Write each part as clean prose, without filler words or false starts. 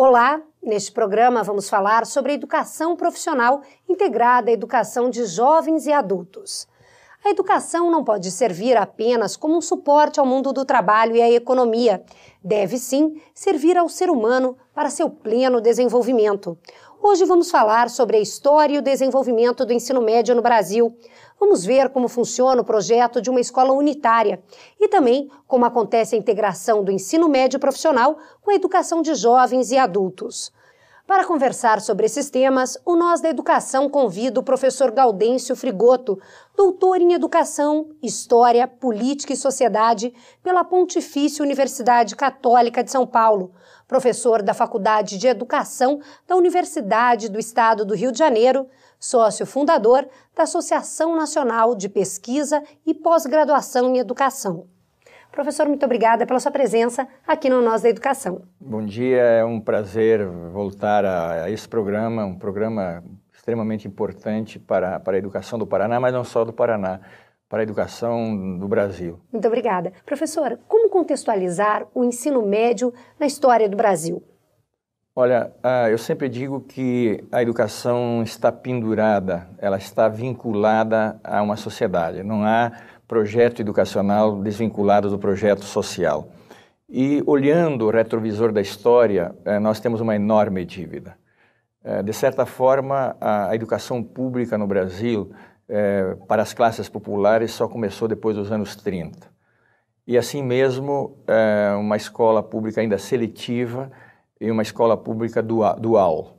Olá, neste programa vamos falar sobre a educação profissional integrada à educação de jovens e adultos. A educação não pode servir apenas como um suporte ao mundo do trabalho e à economia. Deve sim servir ao ser humano para seu pleno desenvolvimento. Hoje vamos falar sobre a história e o desenvolvimento do ensino médio no Brasil. Vamos ver como funciona o projeto de uma escola unitária e também como acontece a integração do ensino médio profissional com a educação de jovens e adultos. Para conversar sobre esses temas, o Nós da Educação convida o professor Gaudêncio Frigoto, doutor em Educação, História, Política e Sociedade pela Pontifícia Universidade Católica de São Paulo, professor da Faculdade de Educação da Universidade do Estado do Rio de Janeiro, sócio fundador da Associação Nacional de Pesquisa e Pós-Graduação em Educação. Professor, muito obrigada pela sua presença aqui no Nós da Educação. Bom dia, é um prazer voltar a esse programa, um programa extremamente importante para a educação do Paraná, mas não só do Paraná, para a educação do Brasil. Muito obrigada. Professor, como contextualizar o ensino médio na história do Brasil? Olha, eu sempre digo que a educação está pendurada, ela está vinculada a uma sociedade, não há projeto educacional desvinculado do projeto social. E olhando o retrovisor da história, nós temos uma enorme dívida. De certa forma, a educação pública no Brasil, para as classes populares, só começou depois dos anos 30. E assim mesmo, uma escola pública ainda seletiva e uma escola pública dual.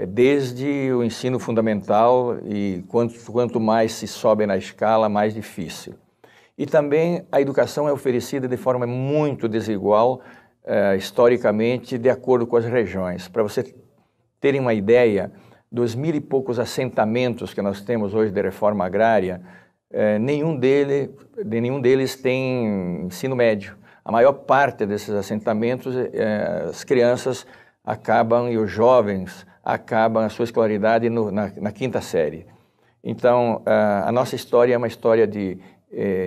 Desde o ensino fundamental e quanto mais se sobe na escala, mais difícil. E também a educação é oferecida de forma muito desigual, historicamente, de acordo com as regiões. Para você terem uma ideia, dos 1.000 e poucos assentamentos que nós temos hoje de reforma agrária, nenhum deles tem ensino médio. A maior parte desses assentamentos, as crianças acabam e os jovens acabam a sua escolaridade na quinta série. Então, a nossa história é uma história de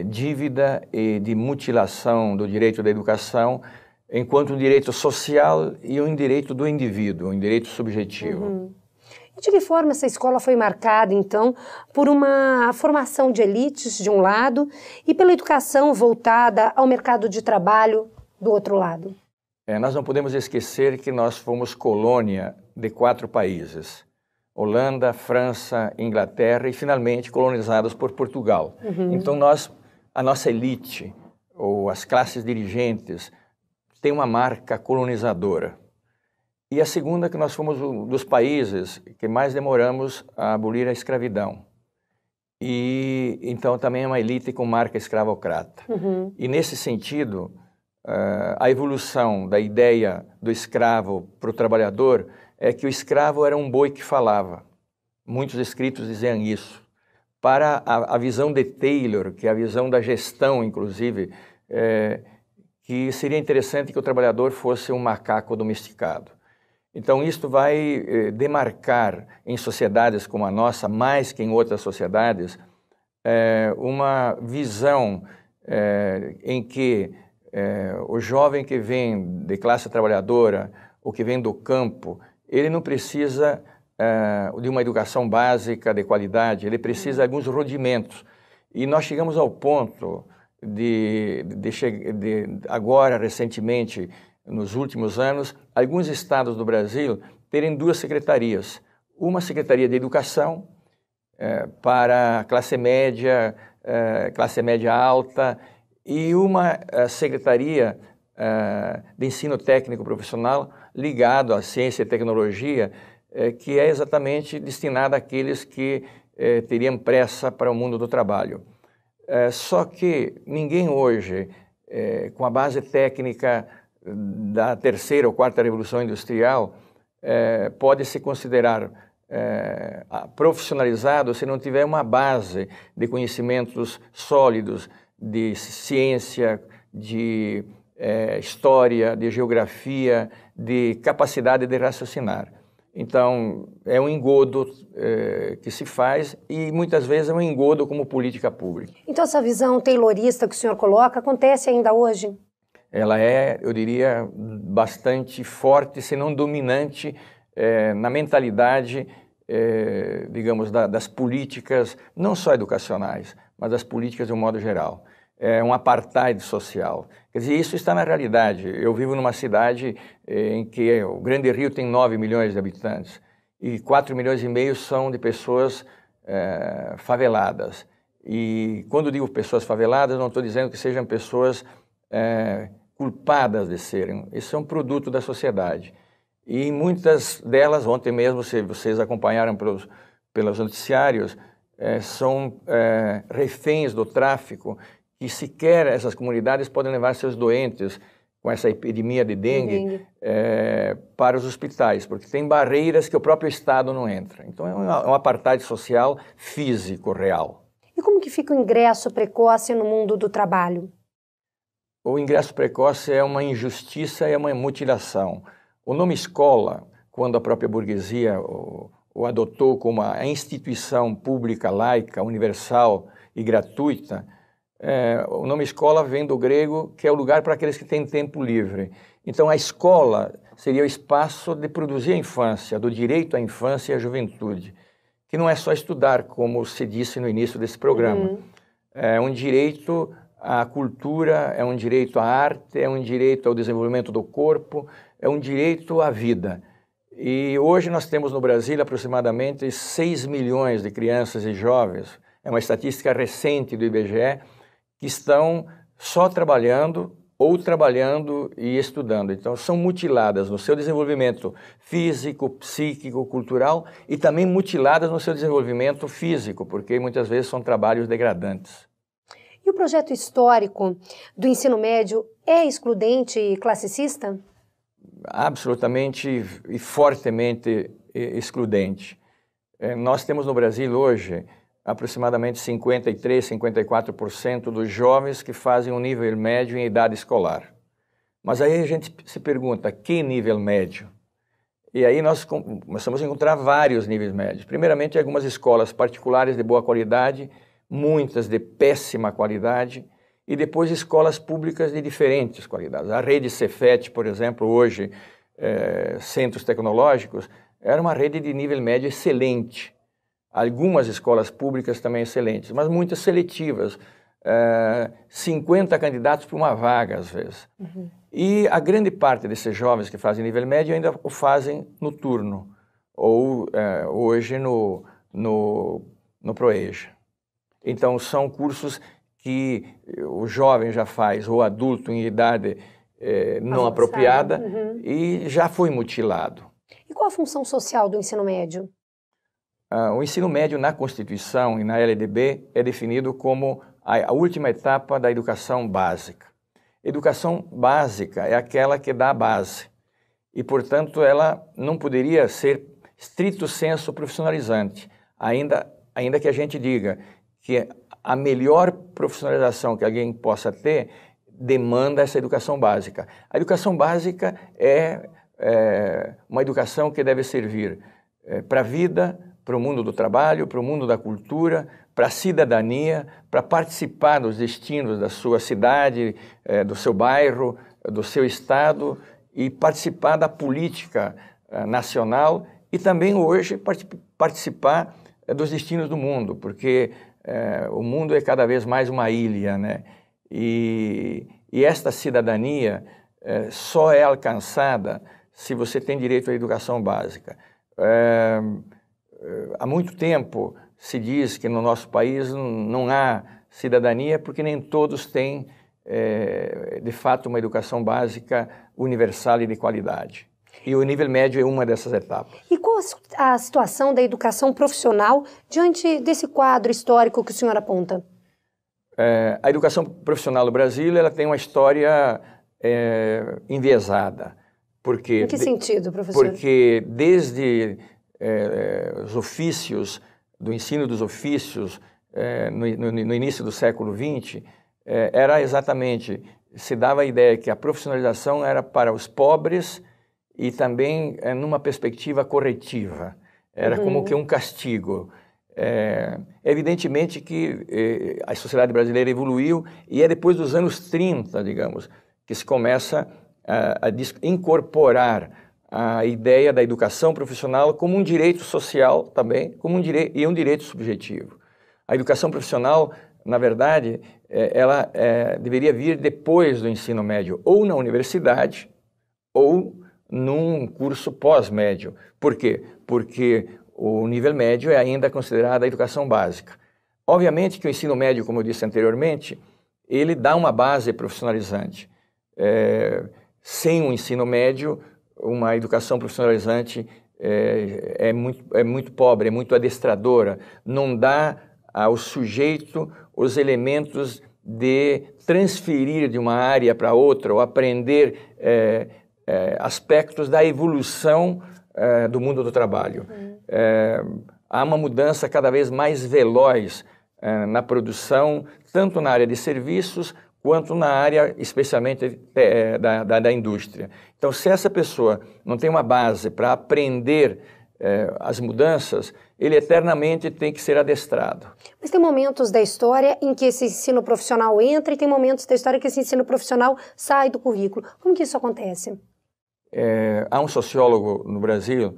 dívida e de mutilação do direito da educação, enquanto um direito social e um direito do indivíduo, um direito subjetivo. Uhum. E de que forma essa escola foi marcada, então, por uma formação de elites, de um lado, e pela educação voltada ao mercado de trabalho, do outro lado? Nós não podemos esquecer que nós fomos colônia de 4 países. Holanda, França, Inglaterra e, finalmente, colonizados por Portugal. Uhum. Então, a nossa elite, ou as classes dirigentes, tem uma marca colonizadora. E a segunda é que nós fomos um dos países que mais demoramos a abolir a escravidão. E, então, também é uma elite com marca escravocrata. Uhum. E, nesse sentido, a evolução da ideia do escravo para o trabalhador é que o escravo era um boi que falava. Muitos escritos diziam isso. Para a visão de Taylor, que é a visão da gestão, inclusive, que seria interessante que o trabalhador fosse um macaco domesticado. Então, isto vai demarcar em sociedades como a nossa, mais que em outras sociedades, uma visão em que o jovem que vem de classe trabalhadora ou que vem do campo, ele não precisa de uma educação básica de qualidade, ele precisa de alguns rudimentos. E nós chegamos ao ponto de agora, recentemente, nos últimos anos, alguns estados do Brasil terem 2 secretarias. Uma secretaria de educação para classe média alta e uma secretaria de ensino técnico profissional ligado à ciência e tecnologia, que é exatamente destinada àqueles que teriam pressa para o mundo do trabalho. Só que ninguém hoje, com a base técnica da 3ª ou 4ª Revolução Industrial, pode se considerar profissionalizado se não tiver uma base de conhecimentos sólidos de ciência, de história, de geografia, de capacidade de raciocinar. Então, é um engodo que se faz e muitas vezes é um engodo como política pública. Então, essa visão taylorista que o senhor coloca acontece ainda hoje? ela é, eu diria, bastante forte, se não dominante, na mentalidade, digamos, das políticas, não só educacionais, mas das políticas de um modo geral. É um apartheid social. Quer dizer, isso está na realidade. Eu vivo numa cidade em que o Grande Rio tem 9 milhões de habitantes e 4 milhões e meio são de pessoas faveladas. E quando digo pessoas faveladas, não estou dizendo que sejam pessoas culpadas de serem. Isso é um produto da sociedade. E muitas delas, ontem mesmo, se vocês acompanharam pelos noticiários, são reféns do tráfico, que sequer essas comunidades podem levar seus doentes com essa epidemia de dengue para os hospitais, porque tem barreiras que o próprio Estado não entra. Então é um apartheid social físico, real. E como que fica o ingresso precoce no mundo do trabalho? O ingresso precoce é uma injustiça, é uma mutilação. O nome escola, quando a própria burguesia o adotou como a instituição pública, laica, universal e gratuita, o nome escola vem do grego, que é o lugar para aqueles que têm tempo livre. Então a escola seria o espaço de produzir a infância, do direito à infância e à juventude, que não é só estudar, como se disse no início desse programa. É um direito à cultura, é um direito à arte, é um direito ao desenvolvimento do corpo, é um direito à vida. E hoje nós temos no Brasil aproximadamente 6 milhões de crianças e jovens, é uma estatística recente do IBGE, que estão só trabalhando ou trabalhando e estudando. Então, são mutiladas no seu desenvolvimento físico, psíquico, cultural e também mutiladas no seu desenvolvimento físico, porque muitas vezes são trabalhos degradantes. E o projeto histórico do ensino médio é excludente e classicista? Absolutamente e fortemente excludente. Nós temos no Brasil hoje aproximadamente 53, 54% dos jovens que fazem um nível médio em idade escolar. Mas aí a gente se pergunta, que nível médio? E aí nós começamos a encontrar vários níveis médios. Primeiramente, algumas escolas particulares de boa qualidade, muitas de péssima qualidade, e depois escolas públicas de diferentes qualidades. A rede Cefet, por exemplo, hoje, centros tecnológicos, era uma rede de nível médio excelente. Algumas escolas públicas também excelentes, mas muitas seletivas. 50 candidatos para uma vaga, às vezes. E a grande parte desses jovens que fazem nível médio ainda o fazem no turno, ou hoje no ProEja. Então, são cursos que o jovem já faz, ou adulto em idade não apropriada, e já foi mutilado. E qual a função social do ensino médio? O ensino médio na Constituição e na LDB é definido como a última etapa da educação básica. Educação básica é aquela que dá a base e, portanto, ela não poderia ser stricto sensu profissionalizante, ainda que a gente diga que a melhor profissionalização que alguém possa ter demanda essa educação básica. A educação básica é uma educação que deve servir para a vida, para o mundo do trabalho, para o mundo da cultura, para a cidadania, para participar dos destinos da sua cidade, do seu bairro, do seu estado e participar da política nacional e também hoje participar dos destinos do mundo, porque o mundo é cada vez mais uma ilha, né? E esta cidadania só é alcançada se você tem direito à educação básica. Há muito tempo se diz que no nosso país não há cidadania porque nem todos têm, de fato, uma educação básica universal e de qualidade. E o nível médio é uma dessas etapas. E qual a situação da educação profissional diante desse quadro histórico que o senhor aponta? A educação profissional no Brasil ela tem uma história enviesada. Porque, em que sentido, professor? Porque desde os ofícios, do ensino dos ofícios, no início do século XX, era exatamente, se dava a ideia que a profissionalização era para os pobres e também numa perspectiva corretiva. Era como que um castigo. Evidentemente que a sociedade brasileira evoluiu e é depois dos anos 30, digamos, que se começa a incorporar a ideia da educação profissional como um direito social também, como um direito subjetivo. A educação profissional, na verdade, ela deveria vir depois do ensino médio, ou na universidade, ou num curso pós-médio. Por quê? Porque o nível médio é ainda considerado a educação básica. Obviamente que o ensino médio, como eu disse anteriormente, ele dá uma base profissionalizante. Sem o ensino médio, uma educação profissionalizante é muito pobre, é muito adestradora, não dá ao sujeito os elementos de transferir de uma área para outra ou aprender aspectos da evolução do mundo do trabalho. Há uma mudança cada vez mais veloz na produção, tanto na área de serviços, quanto na área, especialmente, da indústria. Então, se essa pessoa não tem uma base para aprender as mudanças, ele eternamente tem que ser adestrado. Mas tem momentos da história em que esse ensino profissional entra e tem momentos da história que esse ensino profissional sai do currículo. Como que isso acontece? Há um sociólogo no Brasil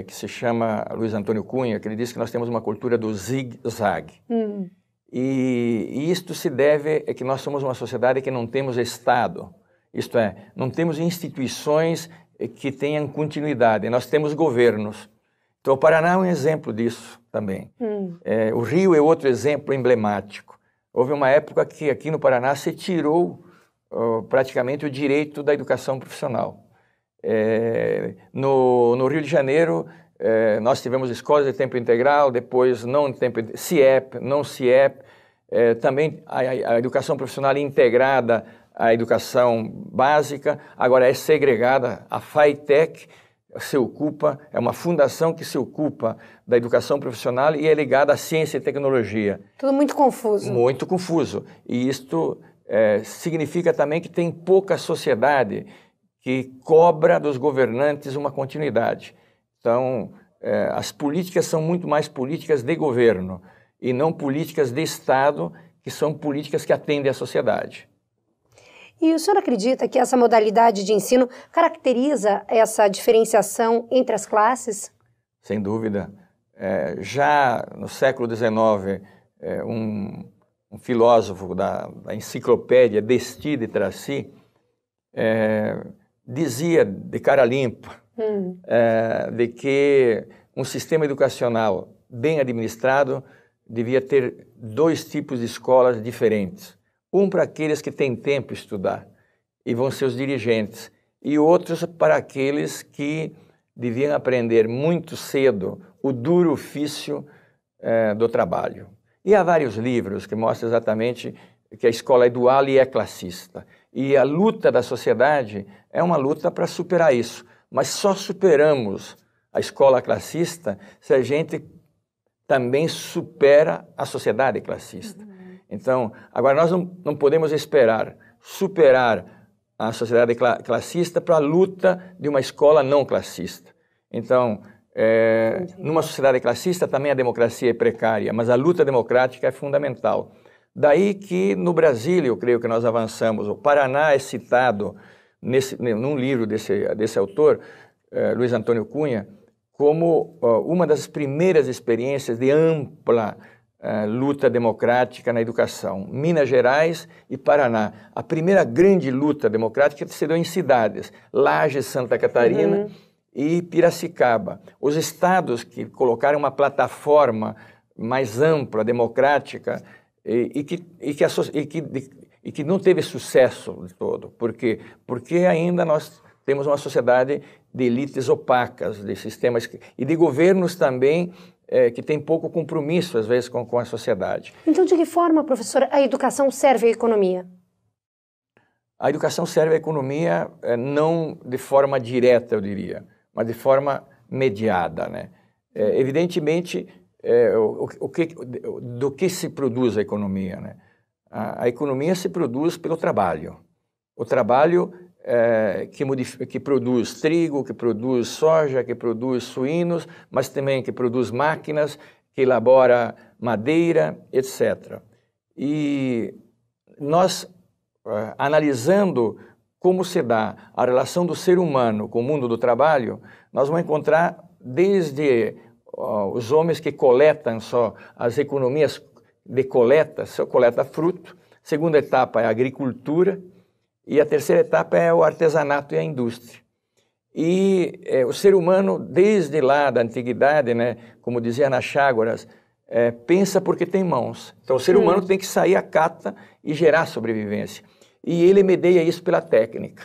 que se chama Luiz Antônio Cunha, que ele diz que nós temos uma cultura do zigue-zague. E isto se deve a que nós somos uma sociedade que não temos Estado, isto é, não temos instituições que tenham continuidade, nós temos governos. Então o Paraná é um exemplo disso também. O Rio é outro exemplo emblemático. Houve uma época que aqui no Paraná se tirou praticamente o direito da educação profissional. No Rio de Janeiro, nós tivemos escolas de tempo integral, depois não tempo CIEP, não CIEP, também a educação profissional integrada à educação básica, agora é segregada, a FATEC é uma fundação que se ocupa da educação profissional e é ligada à ciência e tecnologia. Tudo muito confuso. Muito confuso. E isto significa também que tem pouca sociedade que cobra dos governantes uma continuidade. Então, as políticas são muito mais políticas de governo e não políticas de Estado, que são políticas que atendem à sociedade. E o senhor acredita que essa modalidade de ensino caracteriza essa diferenciação entre as classes? Sem dúvida. Já no século XIX, um filósofo da enciclopédia Desti de Tracy dizia de cara limpa de que um sistema educacional bem administrado devia ter dois tipos de escolas diferentes. Um para aqueles que têm tempo de estudar e vão ser os dirigentes, e outros para aqueles que deviam aprender muito cedo o duro ofício do trabalho. E há vários livros que mostram exatamente que a escola é dual e é classista. E a luta da sociedade é uma luta para superar isso. Mas só superamos a escola classista se a gente também supera a sociedade classista. Então, agora nós não podemos esperar superar a sociedade classista para a luta de uma escola não classista. Então, numa sociedade classista também a democracia é precária, mas a luta democrática é fundamental. Daí que no Brasil, eu creio que nós avançamos. O Paraná é citado num livro desse autor, Luiz Antônio Cunha, como uma das primeiras experiências de ampla luta democrática na educação. Minas Gerais e Paraná. A primeira grande luta democrática se deu em cidades, Lages, Santa Catarina e Piracicaba. Os estados que colocaram uma plataforma mais ampla, democrática, e que não teve sucesso de todo. Por quê? Porque ainda nós temos uma sociedade de elites opacas, de sistemas e de governos também que têm pouco compromisso, às vezes, com a sociedade. Então, de que forma, professora, a educação serve à economia? A educação serve à economia não de forma direta, eu diria, mas de forma mediada, né? Evidentemente, do que se produz a economia, né? A economia se produz pelo trabalho. O trabalho que produz trigo, que produz soja, que produz suínos, mas também que produz máquinas, que elabora madeira, etc. E nós, analisando como se dá a relação do ser humano com o mundo do trabalho, nós vamos encontrar desde os homens que coletam só as economias de coleta, só coleta fruto. Segunda etapa é a agricultura e a terceira etapa é o artesanato e a indústria. E o ser humano, desde lá da antiguidade, né, como dizia Anaxágoras, pensa porque tem mãos. Então o ser humano tem que sair à cata e gerar sobrevivência. E ele medeia isso pela técnica,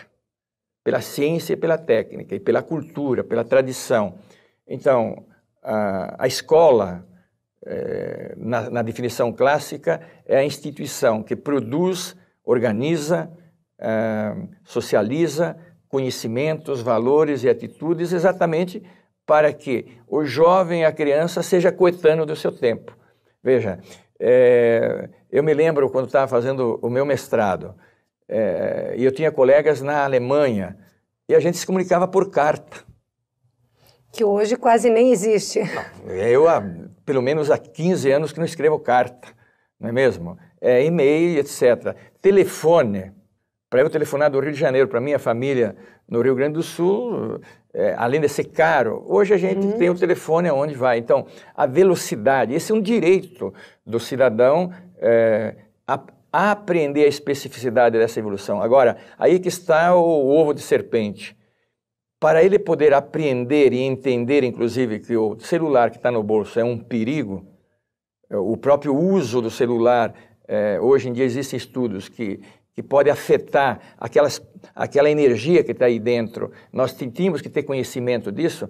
pela ciência e pela técnica, e pela cultura, pela tradição. Então, a escola, na definição clássica, é a instituição que produz, organiza, socializa conhecimentos, valores e atitudes exatamente para que o jovem, a criança, seja coetâneo do seu tempo. Veja, eu me lembro quando estava fazendo o meu mestrado, e eu tinha colegas na Alemanha, e a gente se comunicava por carta. Que hoje quase nem existe. Eu, pelo menos há 15 anos que não escrevo carta, não é mesmo? E-mail, etc. Telefone. Para eu telefonar do Rio de Janeiro para minha família no Rio Grande do Sul, além de ser caro, hoje a gente tem o telefone aonde vai. Então, a velocidade, esse é um direito do cidadão a aprender a especificidade dessa evolução. Agora, aí que está o ovo de serpente. Para ele poder apreender e entender, inclusive, que o celular que está no bolso é um perigo, o próprio uso do celular, hoje em dia existem estudos que pode afetar aquela energia que está aí dentro. Nós tínhamos que ter conhecimento disso.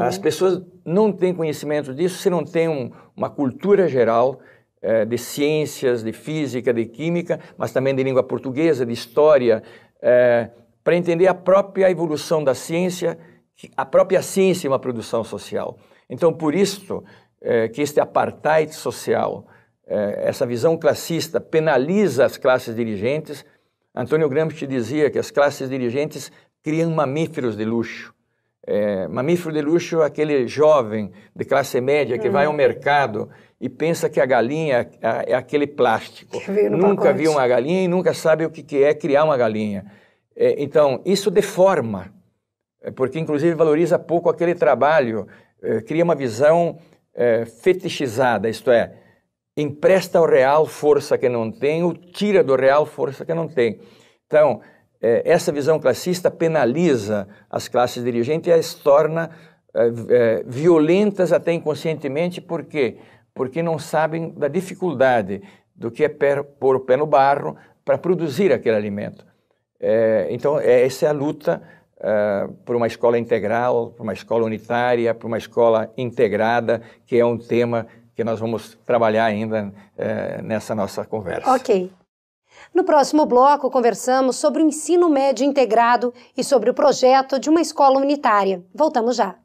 As pessoas não têm conhecimento disso se não tem uma cultura geral de ciências, de física, de química, mas também de língua portuguesa, de história, para entender a própria evolução da ciência, a própria ciência é uma produção social. Então, por isso que este apartheid social, essa visão classista, penaliza as classes dirigentes. Antônio Gramsci dizia que as classes dirigentes criam mamíferos de luxo. Mamífero de luxo é aquele jovem de classe média que vai ao mercado e pensa que a galinha é aquele plástico. Nunca viu uma galinha e nunca sabe o que é criar uma galinha. Então, isso deforma, porque inclusive valoriza pouco aquele trabalho, cria uma visão fetichizada, isto é, empresta ao real força que não tem, ou tira do real força que não tem. Então, essa visão classista penaliza as classes dirigentes e as torna violentas até inconscientemente. Por quê? Porque não sabem da dificuldade do que é pôr o pé no barro para produzir aquele alimento. Então, essa é a luta por uma escola integral, por uma escola unitária, por uma escola integrada, que é um tema que nós vamos trabalhar ainda nessa nossa conversa. Ok. No próximo bloco, conversamos sobre o ensino médio integrado e sobre o projeto de uma escola unitária. Voltamos já.